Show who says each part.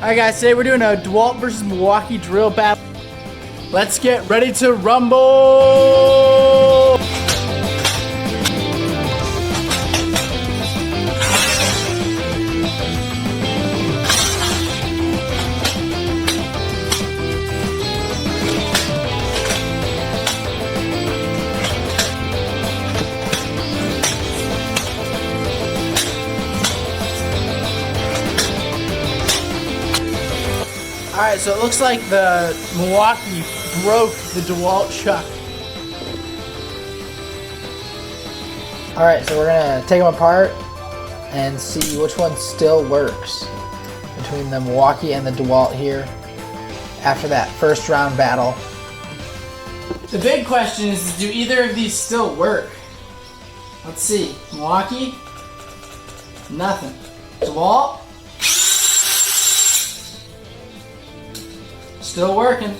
Speaker 1: Alright guys, today we're doing a DeWalt versus Milwaukee drill battle. Let's get ready to rumble! Alright, so it looks like the Milwaukee broke the DeWalt chuck. Alright, so we're going to take them apart and see which one still works between the Milwaukee and the DeWalt here after that first round battle. The big question is, do either of these still work? Let's see. Milwaukee? Nothing. DeWalt? Still working.